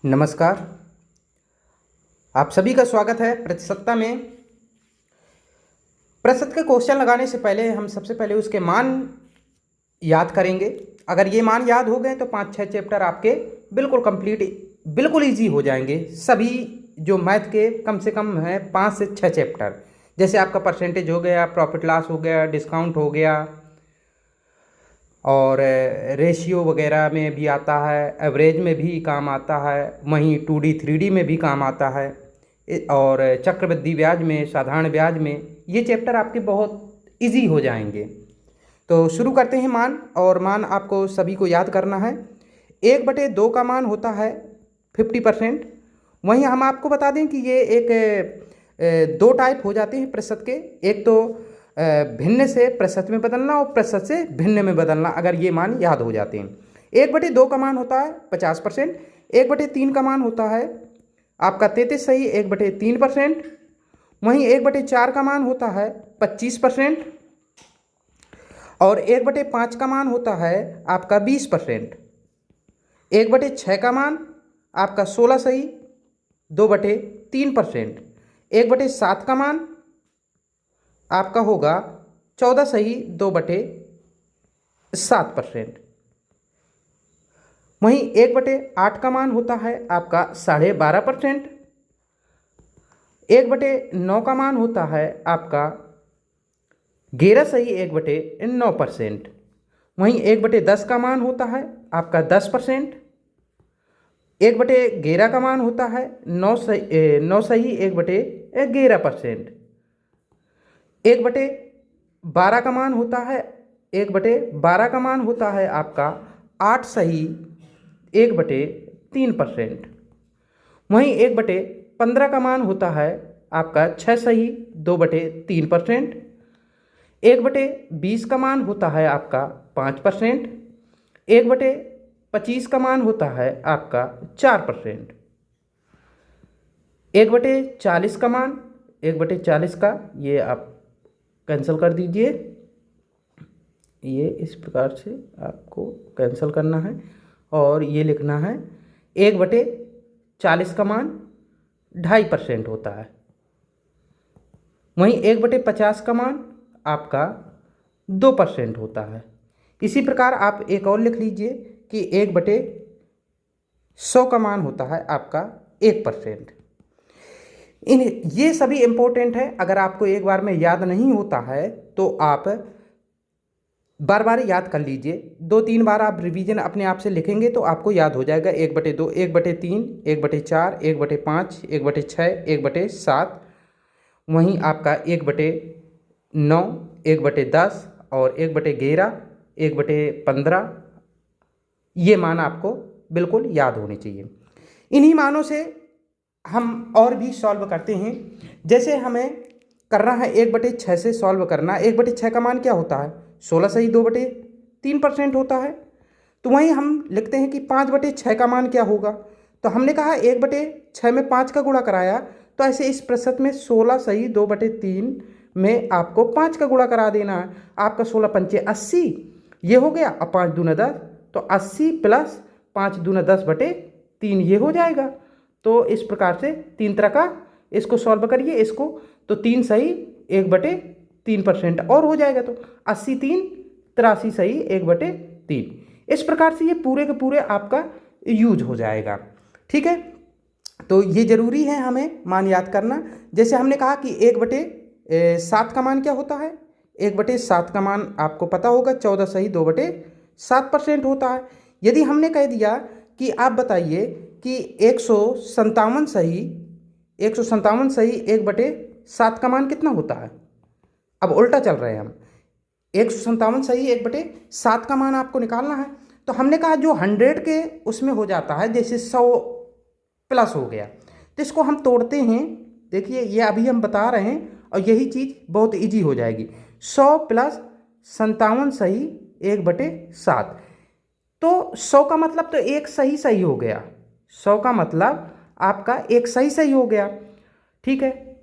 नमस्कार। आप सभी का स्वागत है प्रतिशतता में। प्रतिशत के क्वेश्चन लगाने से पहले हम सबसे पहले उसके मान याद करेंगे। अगर ये मान याद हो गए तो 5-6 चैप्टर आपके बिल्कुल कंप्लीट, बिल्कुल इजी हो जाएंगे। सभी जो मैथ के कम से कम है 5 से 6 चैप्टर, जैसे आपका परसेंटेज हो गया, प्रॉफिट लॉस हो गया, डिस्काउंट हो गया, और रेशियो वगैरह में भी आता है, एवरेज में भी काम आता है, वहीं 2D 3D में भी काम आता है, और चक्रवृद्धि ब्याज में, साधारण ब्याज में ये चैप्टर आपके बहुत इजी हो जाएंगे। तो शुरू करते हैं मान। और मान आपको सभी को याद करना है। 1/2 का मान होता है 50%। वहीं हम आपको बता दें कि ये एक दो टाइप हो जाते हैं प्रतिशत के। एक तो भिन्न से प्रतिशत में बदलना और प्रतिशत से भिन्न में बदलना, अगर ये मान याद हो जाते हैं। 1/2 का मान होता है 50%। 1/3 का मान होता है आपका 33 सही 1/3%। वहीं 1/4 का मान होता है 25%। और 1/5 का मान होता है आपका 20%। 1/6 का मान आपका 16 सही 2/3%। 1/7 का मान आपका होगा 14 सही 2/7%। वहीं 1/8 का मान होता है आपका 12.5%। 1/9 का मान होता है आपका 11 सही 1/9%। वहीं 1/10 का मान होता है आपका 10%। 1/11 का मान होता है 9 सही 1/11%। 1/12 का मान होता है 1/12 का मान होता है आपका 8 सही 1/3%। वहीं 1/15 का मान होता है आपका 6 सही 2/3%। 1/20 का मान होता है आपका 5%। 1/25 का मान होता है आपका 4%। 1/40 का मान, 1/40 का ये आप कैंसिल कर दीजिए। ये इस प्रकार से आपको कैंसिल करना है और ये लिखना है 1/40 का मान 2.5% होता है। वहीं 1/50 का मान आपका 2% होता है। इसी प्रकार आप एक और लिख लीजिए कि 1/100 का मान होता है आपका 1%। इन ये सभी इम्पोर्टेंट है। अगर आपको एक बार में याद नहीं होता है तो आप बार बार याद कर लीजिए। 2-3 बार आप रिवीजन अपने आप से लिखेंगे तो आपको याद हो जाएगा। 1/2, 1/3, 1/4, 1/5, 1/6, 1/7। वहीं आपका 1/9, 1/10 और 1/11, 1/15, ये मान आपको बिल्कुल याद होने चाहिए। इन्हीं मानों से हम और भी सॉल्व करते हैं। जैसे हमें करना है 1/6 से सॉल्व करना। 1/6 का मान क्या होता है? 16 सही 2/3% होता है। तो वहीं हम लिखते हैं कि 5/6 का मान क्या होगा। तो हमने कहा 1/6 में 5 का गुणा कराया, तो ऐसे इस प्रतिशत में 16 सही 2/3 में आपको 5 का गुणा करा देना है। आपका 16 पंचे 80 ये हो गया, और 5 दूना 10, तो 80 प्लस 5 दूना 10/3 ये हो जाएगा। तो इस प्रकार से 3 तरह का इसको सॉल्व करिए इसको, तो 3 सही 1/3% और हो जाएगा। तो 80 3 83 सही 1/3। इस प्रकार से ये पूरे के पूरे आपका यूज हो जाएगा। ठीक है, तो ये जरूरी है हमें मान याद करना। जैसे हमने कहा कि 1/7 का मान क्या होता है? 1/7 का मान आपको पता होगा 14 सही 2/7% होता है। यदि हमने कह दिया कि आप बताइए कि 157 सही 1/7 का मान कितना होता है? अब उल्टा चल रहे हैं हम। 157 सही 1/7 का मान आपको निकालना है। तो हमने कहा जो 100 के उसमें हो जाता है, जैसे 100 प्लस हो गया, तो इसको हम तोड़ते हैं। देखिए ये अभी हम बता रहे हैं और यही चीज़ बहुत इजी हो जाएगी। 100 प्लस 57 सही 1/7, तो 100 का मतलब तो एक सही सही हो गया। 100 का मतलब आपका एक सही सही हो गया। ठीक है,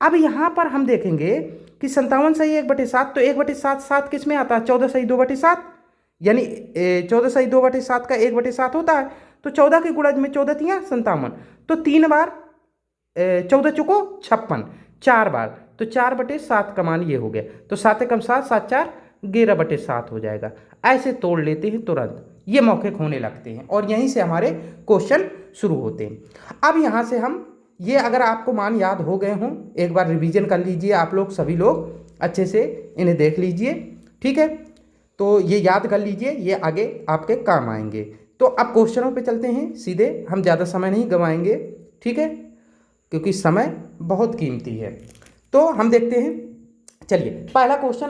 अब यहाँ पर हम देखेंगे कि 57 सही 1/7, तो 1/7 7 किस में आता है? 14 सही 2/7, यानी 14 सही 2/7 का 1/7 होता है। तो 14 के गुणज में 14 तियाँ 57, तो 3 बार 14 चुको 56, 4 बार तो 4/7 का मान ये हो गया, तो 7 कम 7, 7 4 11/7 हो जाएगा। ऐसे तोड़ लेते हैं तुरंत, ये मौखिक होने लगते हैं और यहीं से हमारे क्वेश्चन शुरू होते हैं। अब यहाँ से हम ये, अगर आपको मान याद हो गए हों, एक बार रिवीजन कर लीजिए आप लोग, सभी लोग अच्छे से इन्हें देख लीजिए, ठीक है। तो ये याद कर लीजिए, ये आगे आपके काम आएंगे। तो अब क्वेश्चनों पे चलते हैं सीधे, हम ज़्यादा समय नहीं गंवाएंगे, ठीक है, क्योंकि समय बहुत कीमती है। तो हम देखते हैं, चलिए पहला क्वेश्चन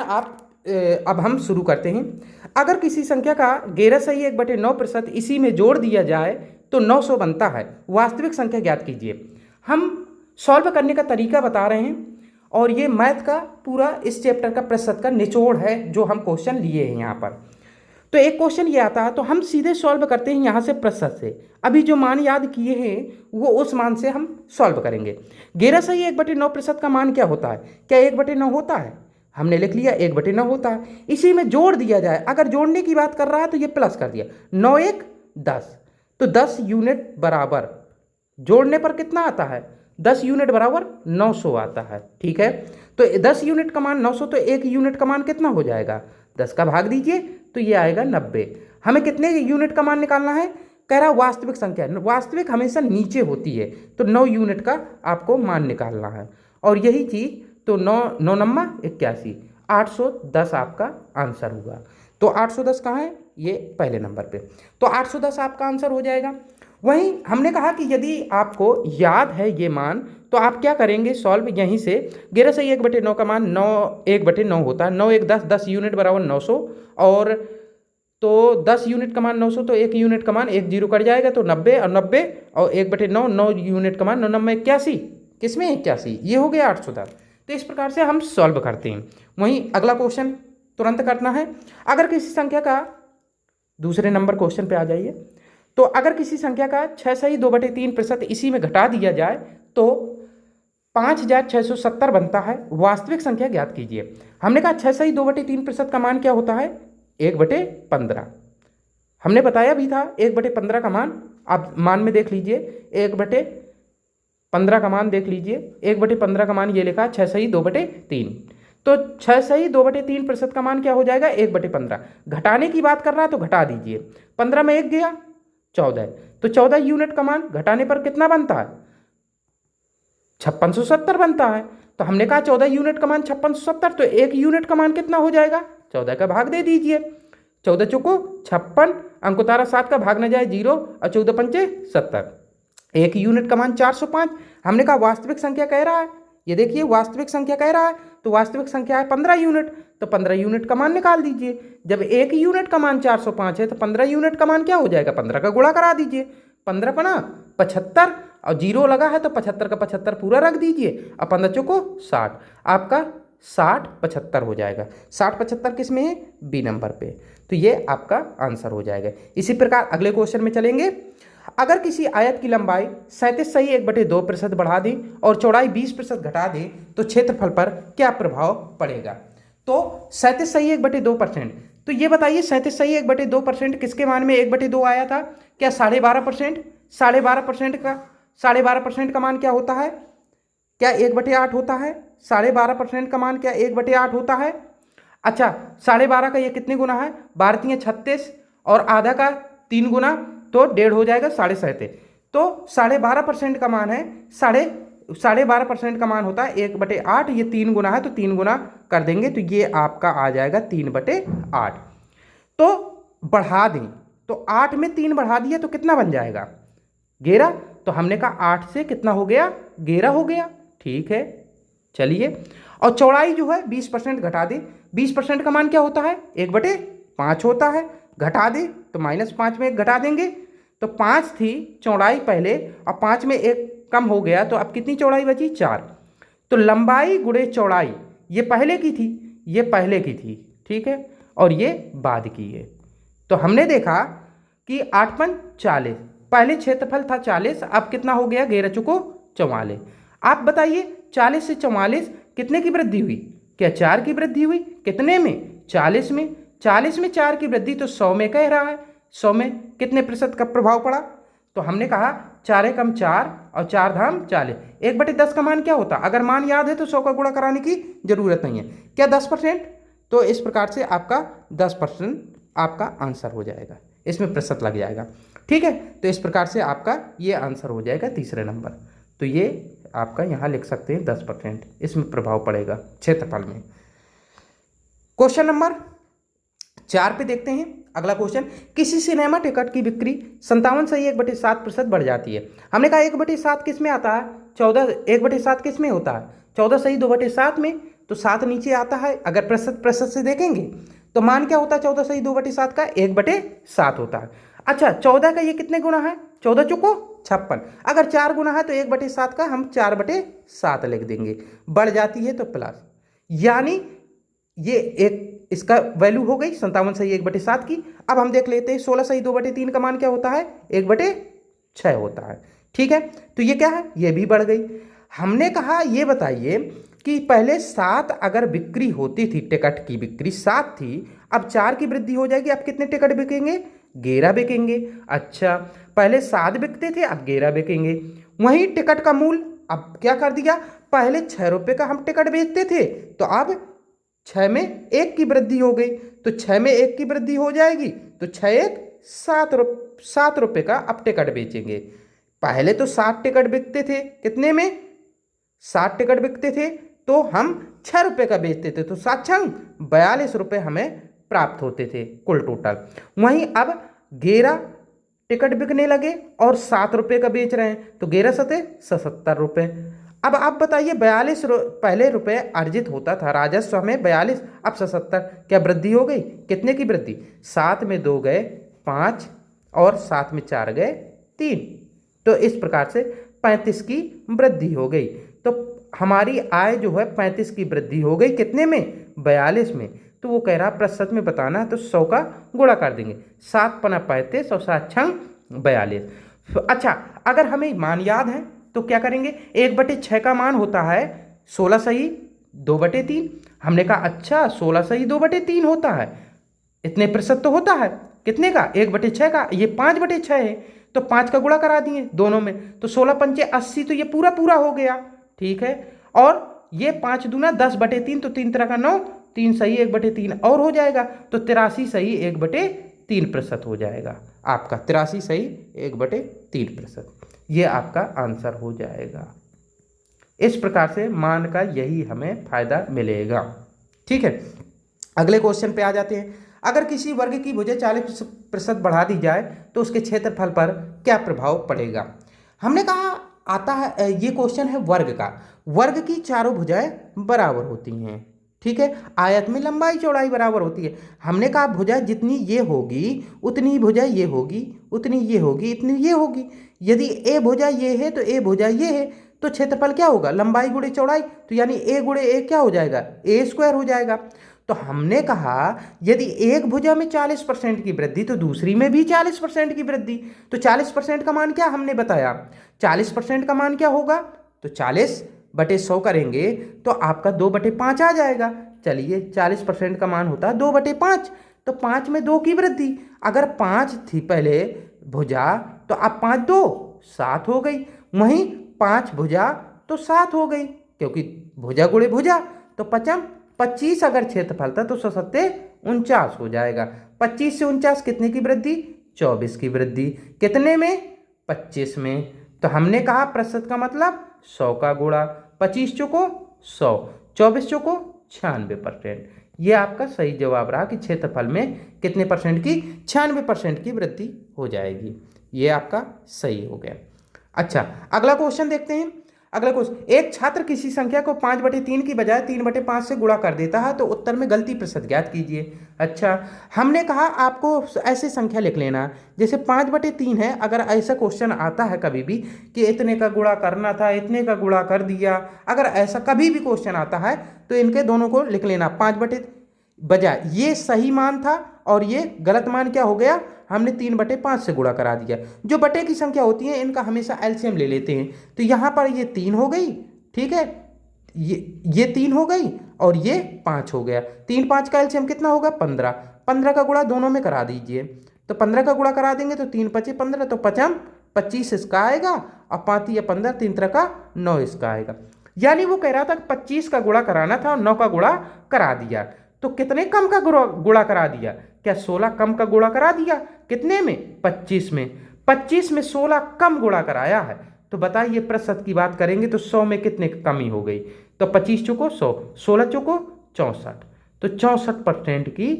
अब हम शुरू करते हैं। अगर किसी संख्या का 11/9% इसी में जोड़ दिया जाए तो 900 बनता है, वास्तविक संख्या ज्ञात कीजिए। हम सॉल्व करने का तरीका बता रहे हैं और ये मैथ का पूरा इस चैप्टर का प्रतिशत का निचोड़ है जो हम क्वेश्चन लिए हैं यहाँ पर। तो एक क्वेश्चन ये आता है तो हम सीधे सॉल्व करते हैं यहाँ से प्रतिशत से। अभी जो मान याद किए हैं वो उस मान से हम सॉल्व करेंगे। 11/9% का मान क्या होता है? क्या 1/9 होता है? हमने लिख लिया 1/9 होता है। इसी में जोड़ दिया जाए, अगर जोड़ने की बात कर रहा है तो ये प्लस कर दिया, 9 1 10, तो 10 यूनिट बराबर, जोड़ने पर कितना आता है? 10 यूनिट बराबर 900 आता है, ठीक है। तो 10 यूनिट का मान 900, तो 1 यूनिट का मान कितना हो जाएगा? 10 का भाग दीजिए तो ये आएगा 90। हमें कितने यूनिट का मान निकालना है? कह रहा वास्तविक संख्या, वास्तविक हमेशा नीचे होती है, तो 9 यूनिट का आपको मान निकालना है। और यही चीज़, तो 9 9 9 81, 810 आपका आंसर हुआ। तो 810 कहाँ है? ये पहले नंबर पे, तो 810 आपका आंसर हो जाएगा। वहीं हमने कहा कि यदि आपको याद है ये मान तो आप क्या करेंगे सॉल्व यहीं से। 11/1/9 का मान 9 1/9 होता है, 9 1 10, 10 यूनिट बराबर 900, और तो 10 यूनिट का मान 900, तो 1 यूनिट का मान 1 0 कट जाएगा, तो 90, और 90 और 1/9, 9 यूनिट का मान 9 9 81, किसमें 81, ये हो गया 810। तो इस प्रकार से हम सॉल्व करते हैं। वहीं अगला क्वेश्चन तुरंत करना है। अगर किसी संख्या का, दूसरे नंबर क्वेश्चन पे आ जाइए। तो अगर किसी संख्या का 6/2/3% इसी में घटा दिया जाए तो 5670 बनता है, वास्तविक संख्या ज्ञात कीजिए। हमने कहा 6/2/3% का मान क्या होता है? 1/15। हमने बताया भी था 1/15 का मान, आप मान में देख लीजिए, 1/15 का मान देख लीजिए, 1/15 का मान ये लिखा 6/2/3। तो 6/2/3% का मान क्या हो जाएगा? 1/15। घटाने की बात कर रहा है तो घटा दीजिए, 15 में 1 गया 14, तो 14 यूनिट का मान घटाने पर कितना बनता है? 5670 बनता है। तो हमने कहा 14 यूनिट का मान 5670, तो 1 यूनिट का मान कितना हो जाएगा? 14 का भाग दे दीजिए, 14 चौको 56, अंक उतारा 7 का भाग न जाए 0, और 14 पंचे 70, 1 यूनिट का मान 405। हमने कहा वास्तविक संख्या कह रहा है, ये देखिए वास्तविक संख्या कह रहा है, तो वास्तविक संख्या है 15 यूनिट, तो 15 यूनिट का मान निकाल दीजिए। जब 1 यूनिट का मान 405 है तो 15 यूनिट का मान क्या हो जाएगा? 15 का गुणा करा दीजिए, 15 पना 75, और 0 लगा है तो 75 का 75 पूरा रख दीजिए, और 15 चौको 60, आपका 60 75 हो जाएगा। 60 75 किस में है? बी नंबर पे। तो ये आपका आंसर हो जाएगा। इसी प्रकार अगले क्वेश्चन में चलेंगे। अगर किसी आयत की लंबाई 37/2% बढ़ा दें और चौड़ाई 20% घटा दें तो क्षेत्रफल पर क्या प्रभाव पड़ेगा? तो 37/2%, तो ये बताइए 37/2% किसके मान में 1/2 आया था? क्या 12.5%? 12.5% का मान क्या होता है? क्या 1/8 होता है? 12.5% का मान क्या 1/8 होता है? अच्छा, 12.5 का ये कितने गुना है? 12 36, और आधा का 3 गुना, तो 1.5 हो जाएगा 7.5। तो 12.5% का मान है, 12.5% का मान होता है 1/8, ये 3 गुना है तो 3 गुना कर देंगे तो ये आपका आ जाएगा 3/8। तो बढ़ा दें, तो 8 में 3 बढ़ा दिया तो कितना बन जाएगा? 11। तो हमने कहा 8 से कितना हो गया? 11 हो गया, ठीक है। चलिए, और चौड़ाई जो है 20% घटा दे, 20% का मान क्या होता है? 1/5 होता है, घटा दे तो -5 में 1 घटा देंगे, तो 5 थी चौड़ाई पहले, और 5 में 1 कम हो गया, तो अब कितनी चौड़ाई बची? 4। तो लंबाई गुणे चौड़ाई, ये पहले की थी, ये पहले की थी, ठीक है, और ये बाद की है। तो हमने देखा कि 8 पंच 40, पहले क्षेत्रफल था 40, अब कितना हो गया? 11 चौको 44। आप बताइए 40 से 44 कितने की वृद्धि हुई? क्या 4 की वृद्धि हुई? कितने में? 40 में 4 की वृद्धि, तो 100 में कह रहा है। 100 में कितने प्रतिशत का प्रभाव पड़ा? तो हमने कहा 4 एकम 4 और 4 धाम 40। 1/10 का मान क्या होता? अगर मान याद है तो 100 का गुणा कराने की जरूरत नहीं है। क्या 10%? तो इस प्रकार से आपका 10% आपका आंसर हो जाएगा, इसमें प्रतिशत लग जाएगा। ठीक है, तो इस प्रकार से आपका ये आंसर हो जाएगा तीसरे नंबर। तो ये आपका यहाँ लिख सकते हैं 10%, इसमें प्रभाव पड़ेगा क्षेत्रफल में। क्वेश्चन नंबर 4 पे देखते हैं अगला क्वेश्चन। किसी सिनेमा टिकट की बिक्री 57.1/7% बढ़ जाती है। हमने कहा 1/7 किस में आता है? 14। 1/7 किस में होता है? 14/2/7 में। तो 7 नीचे आता है। अगर प्रतिशत से देखेंगे तो मान क्या होता है 14/2/7 का? 1/7 होता है। अच्छा, 14 का ये कितने गुना है? 14 चौको 56। अगर 4 गुना है तो 1/7 का हम 4/7 लिख देंगे। बढ़ जाती है तो प्लस, यानी ये एक इसका वैल्यू हो गई 57/1/7 की। अब हम देख लेते हैं 16/2/3 का मान क्या होता है? 1/6 होता है। ठीक है, तो ये क्या है? ये भी बढ़ गई। हमने कहा ये बताइए कि पहले 7 अगर बिक्री होती थी, टिकट की बिक्री 7 थी, अब 4 की वृद्धि हो जाएगी। अब कितने टिकट बिकेंगे? 11 बिकेंगे। अच्छा, पहले 7 बिकते थे, अब 11 बिकेंगे। वहीं टिकट का मूल्य अब क्या कर दिया? पहले 6 रुपये का हम टिकट बेचते थे, तो अब 6 में 1 की वृद्धि हो गई। तो 6 में 1 की वृद्धि हो जाएगी, तो 6 1 7 रुपये का अब टिकट बेचेंगे। पहले तो 7 टिकट बिकते थे, कितने में? 7 टिकट बिकते थे, तो हम 6 रुपये का बेचते थे, तो 7 छंग 42 रुपये हमें प्राप्त होते थे कुल टोटल। वहीं अब 11 टिकट बिकने लगे और 7 रुपये का बेच रहे हैं, तो 11 सते 77 रुपये। अब आप बताइए 42 पहले रुपए अर्जित होता था राजस्व हमें 42, अब 77। क्या वृद्धि हो गई? कितने की वृद्धि? 7 में 2 गए 5 और 7 में 4 गए 3। तो इस प्रकार से 35 की वृद्धि हो गई। तो हमारी आय जो है 35 की वृद्धि हो गई, कितने में? 42 में। तो वो कह रहा प्रतिशत में बताना है, तो 100 का गुणा कर देंगे। 7 पना 35 और 7 छंग 42। अच्छा, अगर हमें मान याद है तो क्या करेंगे? 1/6 का मान होता है 16/2/3। हमने कहा अच्छा 16/2/3 होता है, इतने प्रतिशत तो होता है। कितने का? 1/6 का। ये 5/6 है, तो 5 का गुणा करा दिए दोनों में, तो 16 पंचे 80, तो ये पूरा पूरा हो गया। ठीक है, और ये 5 दूना 10/3, तो 3 तरह का 9, 3 सही 1/3 और हो जाएगा, तो 83 सही 1/3% हो जाएगा आपका। 83 सही 1/3%, ये आपका आंसर हो जाएगा। इस प्रकार से मान का यही हमें फायदा मिलेगा। ठीक है, अगले क्वेश्चन पे आ जाते हैं। अगर किसी वर्ग की भुजा 40% बढ़ा दी जाए तो उसके क्षेत्रफल पर क्या प्रभाव पड़ेगा? हमने कहा आता है, ये क्वेश्चन है वर्ग का। वर्ग की चारों भुजाएं बराबर होती हैं। ठीक है, आयत में लंबाई चौड़ाई बराबर होती है। हमने कहा भुजा जितनी ये होगी उतनी ही भुजा ये होगी, उतनी ये होगी, इतनी ये होगी। यदि ए भुजा ये है तो ए भुजा ये है, तो क्षेत्रफल क्या होगा? लंबाई गुणे चौड़ाई, तो यानी ए गुणे ए क्या हो जाएगा? A² हो जाएगा। तो हमने कहा यदि एक भुजा में 40% की वृद्धि तो दूसरी में भी 40% की वृद्धि। तो 40% का मान क्या हमने बताया? 40% का मान क्या होगा? तो 40/100 करेंगे तो आपका 2/5 आ जाएगा। चलिए 40% का मान होता है 2/5, तो 5 में 2 की वृद्धि। अगर 5 थी पहले भुजा तो अब 5 2 7 हो गई। वहीं 5 भुजा तो 7 हो गई, क्योंकि भुजा गुणे भुजा, तो 25 अगर क्षेत्रफल था तो 49 हो जाएगा। 25 से 49 कितने की वृद्धि? 24 की वृद्धि। कितने में? 25 में। तो हमने कहा प्रतिशत का मतलब 100 का गुणा। 25 चौको 100, 24 चौको 96%। ये आपका सही जवाब रहा कि क्षेत्रफल में कितने परसेंट की? 96% की वृद्धि हो जाएगी। ये आपका सही हो गया। अच्छा, अगला क्वेश्चन देखते हैं। अगला क्वेश्चन, एक छात्र किसी संख्या को 5/3 की बजाय 3/5 से गुणा कर देता है तो उत्तर में गलती प्रतिशत ज्ञात कीजिए। अच्छा, हमने कहा आपको ऐसे संख्या लिख लेना, जैसे 5/3 है। अगर ऐसा क्वेश्चन आता है कभी भी कि इतने का गुणा करना था, इतने का गुणा कर दिया, अगर ऐसा कभी भी क्वेश्चन आता है तो इनके दोनों को लिख लेना। 5 बजाय ये सही मान था और ये गलत मान क्या हो गया? हमने 3/5 से गुणा करा दिया। जो बटे की संख्या होती है इनका हमेशा एलसीएम ले लेते हैं। तो यहाँ पर ये 3 हो गई, ठीक है, ये 3 हो गई और ये 5 हो गया। 3 5 का एलसीएम कितना होगा? 15। 15 का गुणा दोनों में करा दीजिए। तो 15 का गुणा करा देंगे तो 3 5 15, तो 5 25 इसका आएगा और 5 या 15 3 तरह का 9 इसका आएगा। यानी वो कह रहा था कि 25 का गुणा कराना था और 9 का गुणा करा दिया। तो कितने कम का गुणा करा दिया? क्या 16 कम का गुणा करा दिया? कितने में? 25 में। 25 में 16 कम गुणा कराया है। तो बताइए प्रतिशत की बात करेंगे तो 100 में कितने की कमी हो गई? तो 25 चुको 100, 16 चुको 64, तो 64% की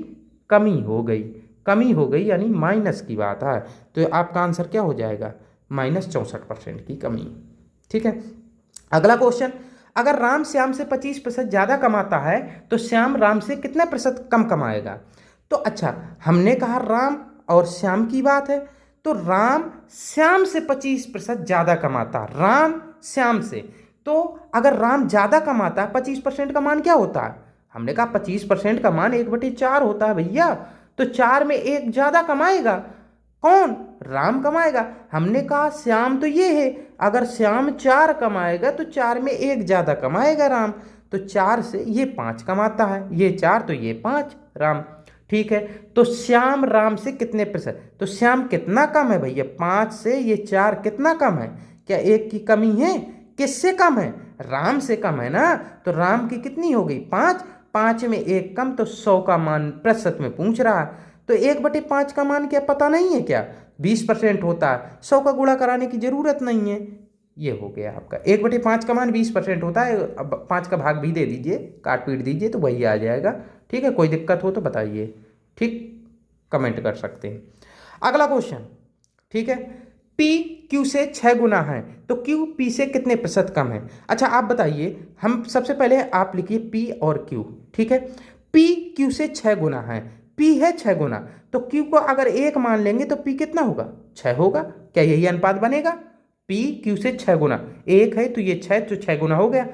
कमी हो गई। कमी हो गई यानी माइनस की बात है। तो आपका आंसर क्या हो जाएगा? -64% की कमी। ठीक है। अगला क्वेश्चन, अगर राम श्याम से 25% ज़्यादा कमाता है तो श्याम राम से कितना प्रतिशत कम कमाएगा? तो अच्छा, हमने कहा राम और श्याम की बात है, तो राम श्याम से 25% ज़्यादा कमाता, राम श्याम से। तो अगर राम ज़्यादा कमाता है, 25% का मान क्या होता है? हमने कहा 25% का मान 1/4 होता है भैया। तो 4 में 1 ज़्यादा कमाएगा कौन? राम कमाएगा। हमने कहा श्याम तो ये है, अगर श्याम 4 कमाएगा तो 4 में 1 ज़्यादा कमाएगा राम। तो 4 से ये 5 कमाता है, ये 4 तो ये 5 राम। ठीक है, तो श्याम राम से कितने प्रतिशत? तो श्याम कितना कम है भैया? 5 से ये 4 कितना कम है? क्या 1 की कमी है? किससे कम है? राम से कम है ना। तो राम की कितनी हो गई? 5, 5 में 1 कम, तो 100 का मान प्रतिशत में पूछ रहा है। तो 1/5 का मान क्या पता नहीं है क्या? 20% होता है, 100 का गुणा कराने की जरूरत नहीं है। ये हो गया आपका 1/5 का मान 20% होता है। अब 5 का भाग भी दे दीजिए, काट पीट दीजिए तो वही आ जाएगा। ठीक है, कोई दिक्कत हो तो बताइए, ठीक, कमेंट कर सकते हैं। अगला क्वेश्चन, ठीक है, P Q से 6 गुना है तो Q P से कितने प्रतिशत कम है? अच्छा आप बताइए, हम सबसे पहले आप लिखिए P और Q। ठीक है, P Q से 6 गुना है, P है 6 गुना, तो Q को अगर 1 मान लेंगे तो P कितना होगा? 6 होगा। क्या यही अनुपात बनेगा? P Q से 6 गुना, 1 है तो ये 6, तो 6 गुना हो गया।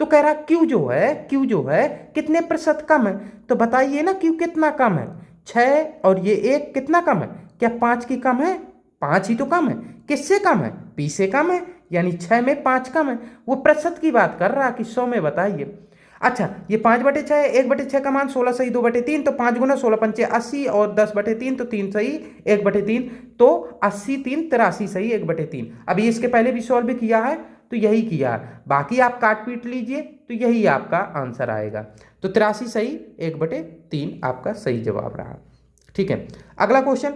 तो कह रहा Q जो है कितने प्रतिशत कम है? तो बताइए ना Q कितना कम है? 6 और ये 1 कितना कम है? क्या 5 की कम है? 5 ही तो कम है। किससे कम है? P से कम है, यानी 6 में 5 कम है। वो प्रतिशत की बात कर रहा कि 100 में बताइए। अच्छा, ये 5/6 है, 1/6 का मान 16 सही 2/3, तो 5 गुना 16 पंचे 80 और 10/3 तो 3 सही 1/3, तो 80 3 83 सही 1/3। अभी इसके पहले भी सॉल्व किया है तो यही किया है, बाकी आप काट पीट लीजिए तो यही आपका आंसर आएगा। तो 83 सही 1/3 आपका सही जवाब रहा। ठीक है, अगला क्वेश्चन,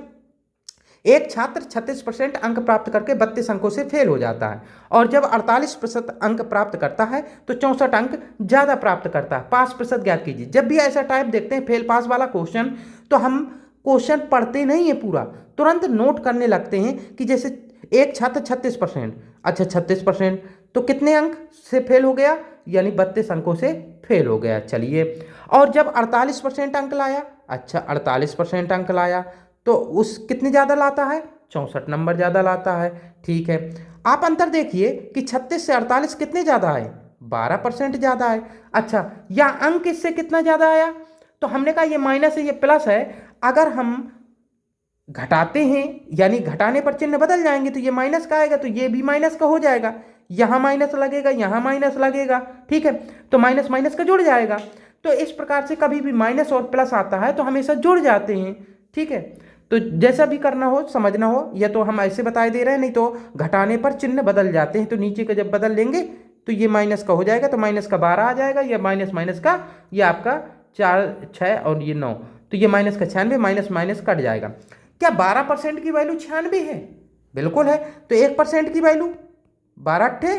एक छात्र 36% अंक प्राप्त करके 32 अंकों से फेल हो जाता है और जब 48% अंक प्राप्त करता है तो 64 अंक ज़्यादा प्राप्त करता है। पास प्रतिशत ज्ञात कीजिए। जब भी ऐसा टाइप देखते हैं फेल पास वाला क्वेश्चन, तो हम क्वेश्चन पढ़ते नहीं है पूरा, तुरंत नोट करने लगते हैं कि जैसे एक छात्र 36%, अच्छा 36% तो कितने अंक से फेल हो गया? यानी 32 अंकों से फेल हो गया। चलिए, और जब 48% अंक लाया, अच्छा 48% अंक लाया तो उस कितने ज़्यादा लाता है? 64 नंबर ज़्यादा लाता है। ठीक है, आप अंतर देखिए कि 36 से 48 कितने ज़्यादा आए? 12% ज़्यादा है। अच्छा, या अंक इससे कितना ज़्यादा आया? तो हमने कहा ये माइनस है ये प्लस है, अगर हम घटाते हैं यानी घटाने पर चिन्ह बदल जाएंगे तो ये माइनस का आएगा, तो ये भी माइनस का हो जाएगा, यहाँ माइनस लगेगा, यहाँ माइनस लगेगा। ठीक है, तो माइनस माइनस का जुड़ जाएगा। तो इस प्रकार से कभी भी माइनस और प्लस आता है तो हमेशा जुड़ जाते हैं। ठीक है, तो जैसा भी करना हो समझना हो, या तो हम ऐसे बताए दे रहे हैं, नहीं तो घटाने पर चिन्ह बदल जाते हैं, तो नीचे का जब बदल लेंगे तो ये माइनस का हो जाएगा, तो माइनस का 12 आ जाएगा, या माइनस माइनस का ये आपका 4 6 और ये 9, तो ये माइनस का 96, माइनस माइनस कट जाएगा। क्या 12% की वैल्यू 96 है? बिल्कुल है। तो 1% की वैल्यू 12 अट्ठे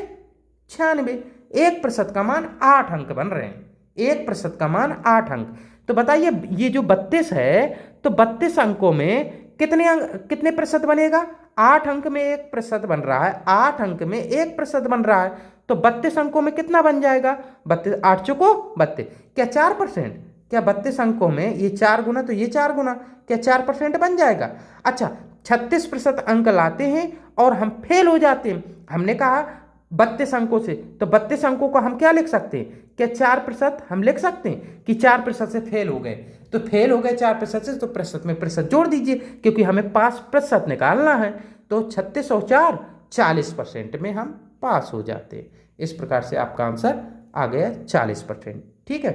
96, 1% का मान 8 अंक बन रहे हैं, 1% का मान 8 अंक। तो बताइए ये जो 32 है, तो 32 अंकों में कितने प्रतिशत बनेगा? 8 अंक में 1% बन रहा है, 8 अंक में 1% बन रहा है, तो 32 अंकों में कितना बन जाएगा? 32 8 चुको 32, क्या 4%? क्या 32 अंकों में ये 4 गुना तो ये 4 गुना, क्या 4% बन जाएगा? अच्छा, 36% अंक लाते हैं और हम फेल हो जाते हैं। हमने कहा 32 अंकों से, तो 32 अंकों को हम क्या लिख सकते हैं? क्या 4% हम लिख सकते हैं कि 4% से फेल हो गए? तो फेल हो गए 4% से, तो प्रतिशत में प्रतिशत जोड़ दीजिए, क्योंकि हमें पास प्रतिशत निकालना है। तो 36 और 4 40% में हम पास हो जाते हैं। इस प्रकार से आपका आंसर आ गया 40%। ठीक है,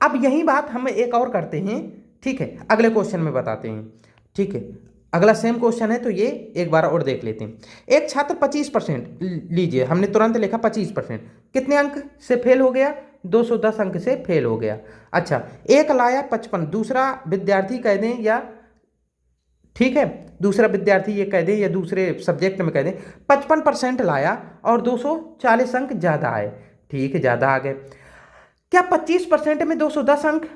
अब यही बात हम एक और करते हैं। ठीक है, अगले क्वेश्चन में बताते हैं। ठीक है, अगला सेम क्वेश्चन है, तो ये एक बार और देख लेते हैं। एक छात्र 25% लीजिए, हमने तुरंत लिखा 25%, कितने अंक से फेल हो गया? 210 अंक से फेल हो गया। अच्छा, एक लाया 55, दूसरा विद्यार्थी कह दें या ठीक है, दूसरा विद्यार्थी ये कह दें या दूसरे सब्जेक्ट में कह दें 55% लाया और 240 अंक ज़्यादा आए। ठीक है, ज़्यादा आ गए। क्या 25% में 210 अंक?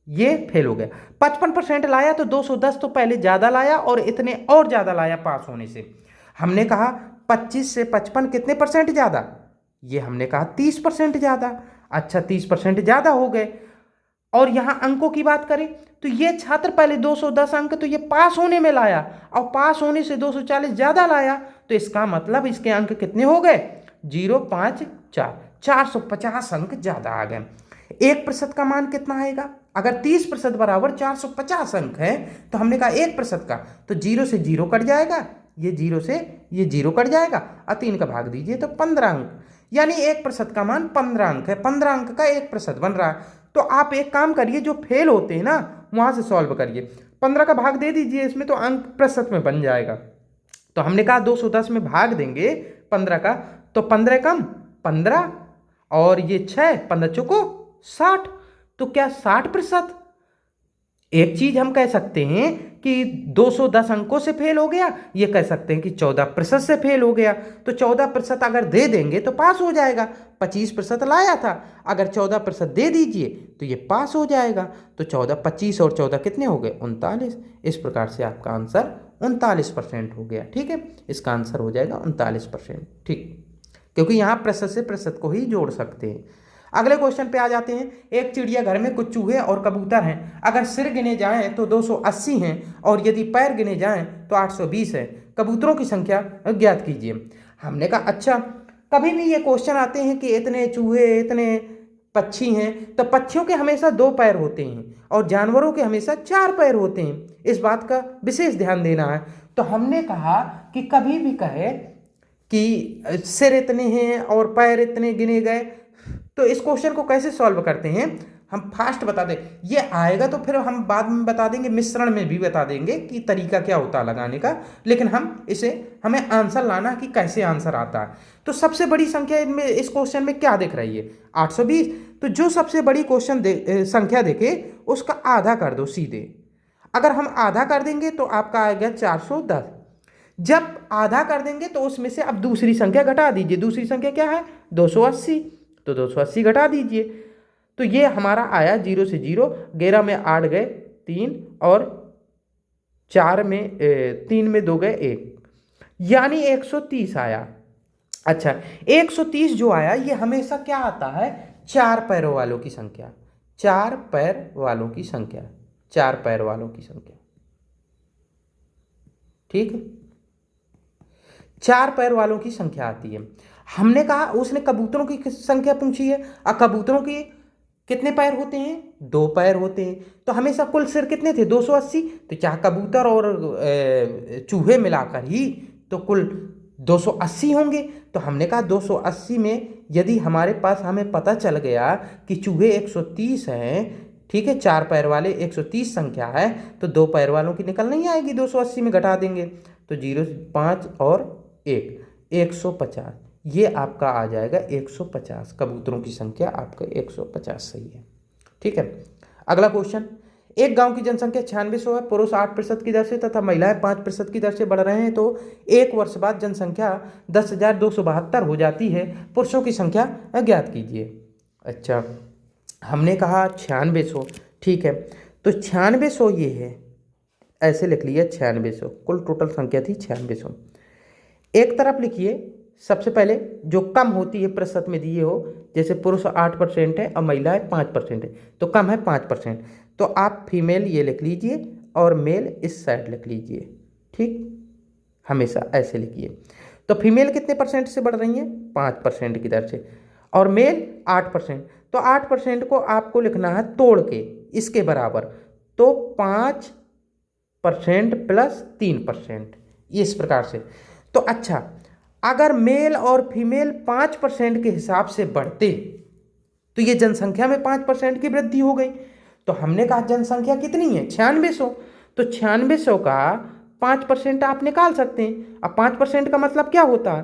ये फेल हो गया। 55% लाया तो 210 तो पहले ज़्यादा लाया और इतने और ज़्यादा लाया पास होने से। हमने कहा 25 से 55 कितने परसेंट ज़्यादा? ये हमने कहा 30% ज़्यादा। अच्छा, 30% ज़्यादा हो गए। और यहाँ अंकों की बात करें तो ये छात्र पहले 210 अंक तो ये पास होने में लाया और पास होने से 240 ज़्यादा लाया, तो इसका मतलब इसके अंक कितने हो गए? 0.54, 450 अंक ज़्यादा आ गए। 1% का मान कितना आएगा? अगर 30% बराबर 450 अंक है तो हमने कहा 1% का, तो 0 से 0 कट जाएगा, ये 0 से ये 0 कट जाएगा और 3 का भाग दीजिए तो 15 अंक, यानी 1% का मान 15 अंक है। 15 अंक का 1% बन रहा है। तो आप एक काम करिए, जो फेल होते हैं ना वहाँ से सॉल्व करिए, 15 का भाग दे दीजिए इसमें, तो अंक प्रतिशत में बन जाएगा। तो हमने कहा 210 में भाग देंगे 15 का, तो 15 कम 15 और ये 6, 15 चौको 60, तो क्या 60%? एक चीज हम कह सकते हैं कि 210 अंकों से फेल हो गया, ये कह सकते हैं कि 14% से फेल हो गया। तो 14% अगर दे देंगे तो पास हो जाएगा। 25% लाया था, अगर 14% दे दीजिए तो ये पास हो जाएगा। तो 14, 25 और 14 कितने हो गए? 39। इस प्रकार से आपका आंसर 39% हो गया। ठीक है, इसका आंसर हो जाएगा 39%। ठीक, क्योंकि यहाँ प्रतिशत से प्रतिशत को ही जोड़ सकते हैं। अगले क्वेश्चन पे आ जाते हैं। एक चिड़ियाघर में कुछ चूहे और कबूतर हैं। अगर सिर गिने जाएं तो 280 हैं और यदि पैर गिने जाएं तो 820 है। कबूतरों की संख्या ज्ञात कीजिए। हमने कहा अच्छा, कभी भी ये क्वेश्चन आते हैं कि इतने चूहे इतने पक्षी हैं, तो पक्षियों के हमेशा 2 पैर होते हैं और जानवरों के हमेशा 4 पैर होते हैं। इस बात का विशेष ध्यान देना है। तो हमने कहा कि कभी भी कहे कि सिर इतने हैं और पैर इतने गिने गए, तो इस क्वेश्चन को कैसे सॉल्व करते हैं? हम फास्ट बता दें, ये आएगा तो फिर हम बाद में बता देंगे, मिश्रण में भी बता देंगे कि तरीका क्या होता है लगाने का, लेकिन हमें आंसर लाना कि कैसे आंसर आता है। तो सबसे बड़ी संख्या इनमें इस क्वेश्चन में क्या दिख रही है? 820। तो जो सबसे बड़ी संख्या देखे उसका आधा कर दो सीधे। अगर हम आधा कर देंगे तो आपका आएगा 410। जब आधा कर देंगे तो उसमें से अब दूसरी संख्या घटा दीजिए। दूसरी संख्या क्या है? 280। तो 280 घटा दीजिए, तो ये हमारा आया 0 से 0, 11 में 8 गए 3 और 4 में 3 में 2 गए 1, यानी 130 आया। अच्छा, 130 जो आया ये हमेशा क्या आता है? 4 पैरों वालों की संख्या, 4 पैर वालों की संख्या, 4 पैर वालों की संख्या। ठीक है, 4 पैर वालों की संख्या आती है। हमने कहा उसने कबूतरों की संख्या पूछी है, और कबूतरों की कितने पैर होते हैं? 2 पैर होते हैं। तो हमेशा कुल सिर कितने थे? 280। तो क्या कबूतर और चूहे मिलाकर ही तो कुल 280 होंगे। तो हमने कहा 280 में यदि हमारे पास हमें पता चल गया कि चूहे 130 हैं, ठीक है, 4 पैर वाले 130 संख्या है, तो 2 पैर वालों की निकल नहीं आएगी, 280 में घटा देंगे तो 0, 5 और 1, 150। ये आपका आ जाएगा 150। कबूतरों की संख्या आपका 150 सही है। ठीक है, अगला क्वेश्चन। एक गांव की जनसंख्या 9600 है, पुरुष 8% की दर से तथा महिलाएं 5% की दर से बढ़ रहे हैं, तो 1 वर्ष बाद जनसंख्या 10,272 हो जाती है। पुरुषों की संख्या ज्ञात कीजिए। अच्छा, हमने कहा 9600। ठीक है, तो 9600 ये है, ऐसे लिख लिया 9600, कुल टोटल संख्या थी 9600। एक तरफ लिखिए सबसे पहले जो कम होती है प्रतिशत में दिए हो, जैसे पुरुष 8% है और महिलाएं 5% है, तो कम है 5%, तो आप फीमेल ये लिख लीजिए और मेल इस साइड लिख लीजिए। ठीक, हमेशा ऐसे लिखिए। तो फीमेल कितने परसेंट से बढ़ रही हैं? 5% की दर से, और मेल 8%। तो 8% को आपको लिखना है तोड़ के इसके बराबर, तो 5% प्लस 3%, इस प्रकार से। तो अच्छा, अगर मेल और फीमेल 5% के हिसाब से बढ़ते तो ये जनसंख्या में 5% की वृद्धि हो गई। तो हमने कहा जनसंख्या कितनी है? 9600। तो 9600 का 5% आप निकाल सकते हैं। अब 5% का मतलब क्या होता है?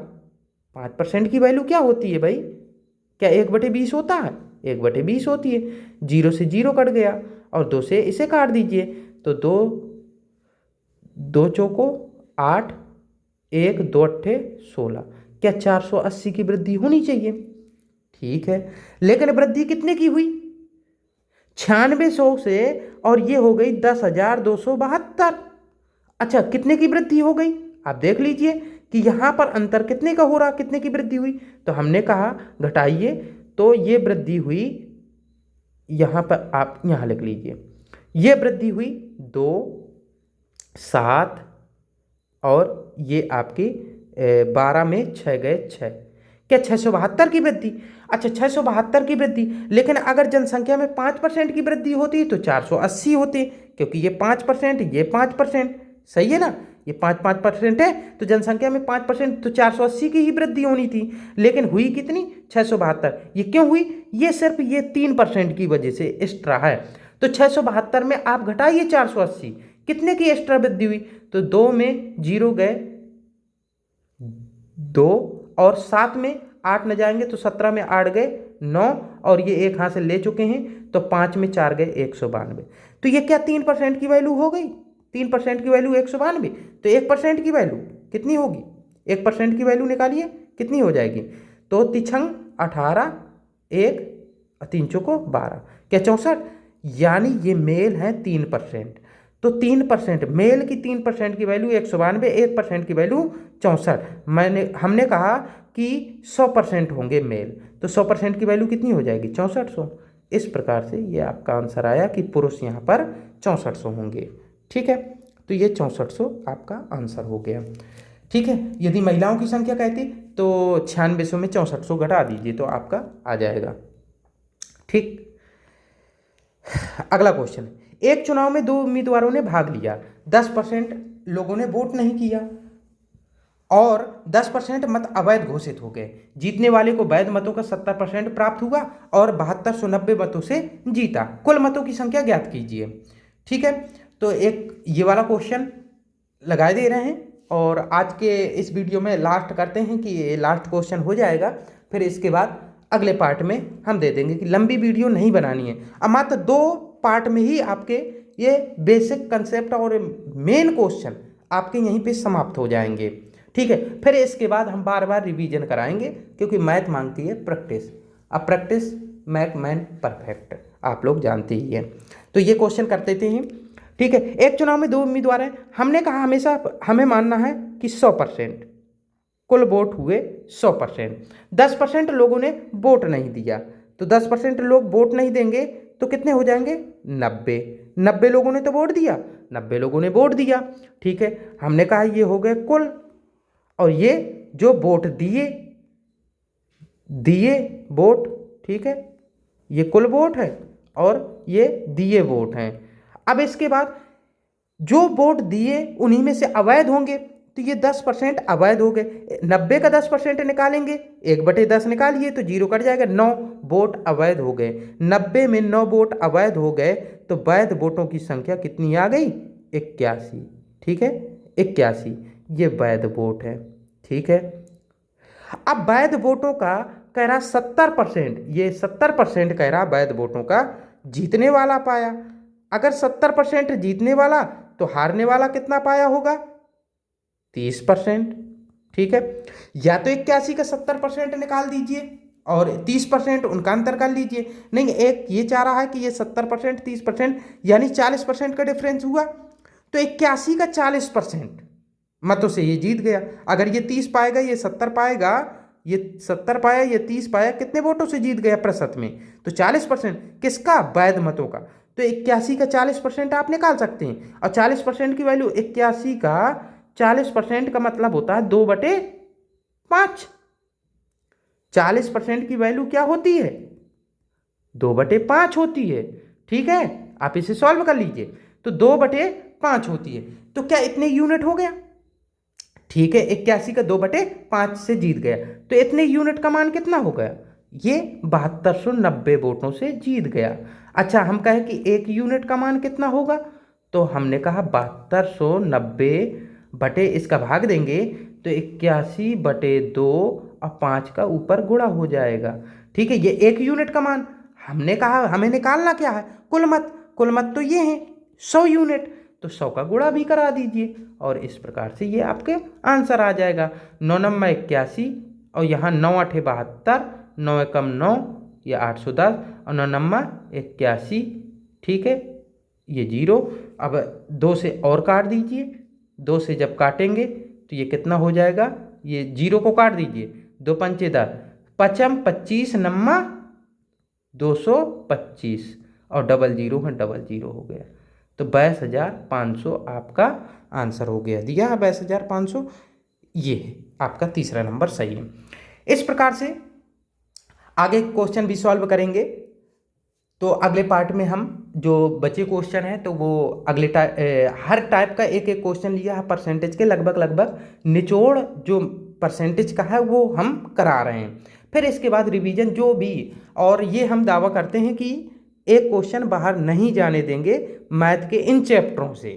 5% की वैल्यू क्या होती है भाई? क्या 1/20 होता है? 1/20 होती है। 0 से 0 कट गया और 2 से इसे काट दीजिए, तो 2 2 चौको 8, 1 2 अट्ठे 16। क्या 480 की वृद्धि होनी चाहिए? ठीक है, लेकिन वृद्धि कितने की हुई? 9600 से, और ये हो गई 10,272। अच्छा, कितने की वृद्धि हो गई? आप देख लीजिए कि यहां पर अंतर कितने का हो रहा, कितने की वृद्धि हुई। तो हमने कहा घटाइए, तो ये वृद्धि हुई, यहां पर आप यहां लिख लीजिए, ये वृद्धि हुई 2, 7, और ये आपकी 12 में 6 गए 6। क्या 672 की वृद्धि? अच्छा, 672 की वृद्धि, लेकिन अगर जनसंख्या में 5% की वृद्धि होती तो 480 होती, क्योंकि ये 5%, ये 5%, सही है ना? ये 5% है, तो जनसंख्या में 5%, तो 480 की ही वृद्धि होनी थी। लेकिन हुई कितनी? 672। ये क्यों हुई? ये सिर्फ ये 3% की वजह से एक्स्ट्रा है। तो 672 में आप घटाइए 480, कितने की एक्स्ट्रा वृद्धि हुई? तो 2 में 0 गए 2, और 7 में 8 न जाएंगे तो 17 में 8 गए 9, और ये एक हाथ से ले चुके हैं, तो 5 में 4 गए 192। तो ये क्या 3% की वैल्यू हो गई? 3% की वैल्यू 192। तो 1% की वैल्यू कितनी होगी? 1% की वैल्यू निकालिए, कितनी हो जाएगी? तो तिछंग 18, 1 3 चौको 12, क्या 64? यानी ये मेल है 3%। तो 3%, मेल की 3% की वैल्यू 192, 1% की वैल्यू 64। हमने कहा कि 100% होंगे मेल, तो 100% की वैल्यू कितनी हो जाएगी? 6400। इस प्रकार से ये आपका आंसर आया कि पुरुष यहाँ पर 6400 होंगे। ठीक है, तो ये 6400 आपका आंसर हो गया। ठीक है, यदि महिलाओं की संख्या कहती तो 9600 में 6400 घटा दीजिए तो आपका आ जाएगा। ठीक, अगला क्वेश्चन, एक चुनाव में 2 उम्मीदवारों ने भाग लिया, 10% लोगों ने वोट नहीं किया और 10% मत अवैध घोषित हो गए। जीतने वाले को वैध मतों का 70% प्राप्त हुआ और 7290 मतों से जीता। कुल मतों की संख्या ज्ञात कीजिए। ठीक है, तो एक ये वाला क्वेश्चन लगा दे रहे हैं, और आज के इस वीडियो में लास्ट करते हैं कि ये लास्ट क्वेश्चन हो जाएगा, फिर इसके बाद अगले पार्ट में हम दे देंगे कि लंबी वीडियो नहीं बनानी है। अब मात्र 2 पार्ट में ही आपके ये बेसिक कंसेप्ट और मेन क्वेश्चन आपके यहीं पे समाप्त हो जाएंगे। ठीक है, फिर इसके बाद हम बार बार रिवीजन कराएंगे, क्योंकि मैथ मांगती है प्रैक्टिस। अब प्रैक्टिस मेक मैन परफेक्ट, आप लोग जानते ही हैं। तो ये क्वेश्चन कर देते हैं। ठीक है, एक चुनाव में 2 उम्मीदवार हैं, हमने कहा हमेशा हमें मानना है कि 100% कुल वोट हुए 100%। 10% लोगों ने वोट नहीं दिया, तो 10% लोग वोट नहीं देंगे तो कितने हो जाएंगे? 90 लोगों ने तो वोट दिया, 90 लोगों ने वोट दिया। ठीक है, हमने कहा ये हो गए कुल, और ये जो वोट दिए वोट, ठीक है, ये कुल वोट है और ये दिए वोट हैं। अब इसके बाद जो वोट दिए उन्हीं में से अवैध होंगे, तो ये 10% अवैध हो गए। 90 का 10% निकालेंगे, 1/10 निकालिए तो 0 कट जाएगा, 9 वोट अवैध हो गए। 90 में 9 वोट अवैध हो गए, तो वैध वोटों की संख्या कितनी आ गई? 81। ठीक है, 81 ये वैध वोट है। ठीक है, अब वैध वोटों का कह रहा 70%, ये 70% कह रहा वैध वोटों का जीतने वाला पाया। अगर 70% जीतने वाला, तो हारने वाला कितना पाया होगा? 30%। ठीक है, या तो 81 का 70% निकाल दीजिए और 30% उनका अंतर कर लीजिए। नहीं, एक ये चाह रहा है कि ये 70% 30%, यानी 40% का डिफरेंस हुआ, तो 81 का 40% मतों से ये जीत गया। अगर ये 30 पाएगा, ये 70 पाएगा, ये 70 पाया, ये 30 पाया, कितने वोटों से जीत गया प्रतिशत में? तो 40%। किसका? वैध मतों का। तो 81 का 40% आप निकाल सकते हैं, और 40% की वैल्यू 81 का 40% का मतलब होता है 2/5। 40% की वैल्यू क्या होती है? 2/5 होती है। ठीक है, आप इसे सॉल्व कर लीजिए, तो 2/5 होती है। तो क्या इतने यूनिट हो गया? ठीक है, 81 का 2/5 से जीत गया, तो इतने यूनिट का मान कितना हो गया? ये 7290 वोटों से जीत गया। अच्छा, हम कहें कि 1 यूनिट का मान कितना होगा, तो हमने कहा 7290 बटे इसका भाग देंगे तो 81/2 और 5 का ऊपर गुणा हो जाएगा। ठीक है, ये 1 यूनिट का मान हमने कहा, हमें निकालना क्या है, कुल मत तो ये है 100 यूनिट, तो 100 का गुणा भी करा दीजिए और इस प्रकार से ये आपके आंसर आ जाएगा। 9 नम्मा 81 और यहाँ 9 8 72, 9 एकम 9 ये 810 और 9 नम्मा 81। ठीक है, ये 0। अब 2 से और काट दीजिए, 2 से जब काटेंगे तो ये कितना हो जाएगा, ये 0 को काट दीजिए, 2 पंचे 10, 25 नम्मा 225 और डबल जीरो हो गया, तो 22,500 आपका आंसर हो गया। दिया है 22,500, ये है आपका तीसरा नंबर सही है। इस प्रकार से आगे क्वेश्चन भी सॉल्व करेंगे। तो अगले पार्ट में हम जो बचे क्वेश्चन हैं तो वो अगले हर टाइप का एक एक क्वेश्चन लिया है परसेंटेज के, लगभग निचोड़ जो परसेंटेज का है वो हम करा रहे हैं। फिर इसके बाद रिवीजन जो भी, और ये हम दावा करते हैं कि एक क्वेश्चन बाहर नहीं जाने देंगे मैथ के इन चैप्टरों से।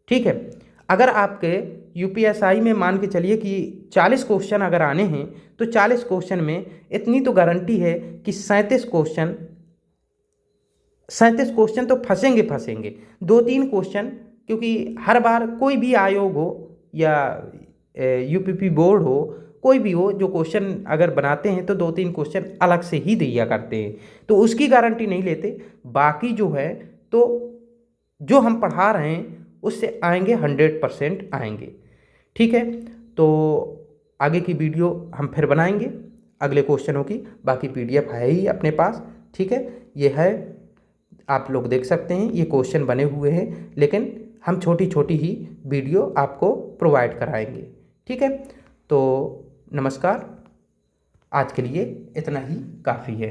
ठीक है, अगर आपके यूपीएसआई में मान के चलिए कि 40 क्वेश्चन अगर आने हैं तो 40 क्वेश्चन में इतनी तो गारंटी है कि 37 क्वेश्चन तो फंसेंगे। 2-3 क्वेश्चन, क्योंकि हर बार कोई भी आयोग हो या यूपीपी बोर्ड हो, कोई भी हो, जो क्वेश्चन अगर बनाते हैं तो 2-3 क्वेश्चन अलग से ही दिया करते हैं, तो उसकी गारंटी नहीं लेते। बाकी जो है तो जो हम पढ़ा रहे हैं उससे आएंगे, 100% आएंगे। ठीक है, तो आगे की वीडियो हम फिर बनाएंगे अगले क्वेश्चनों की। बाकी PDF है ही अपने पास। ठीक है, ये है, आप लोग देख सकते हैं, ये क्वेश्चन बने हुए हैं, लेकिन हम छोटी छोटी ही वीडियो आपको प्रोवाइड कराएंगे। ठीक है, तो नमस्कार, आज के लिए इतना ही काफ़ी है।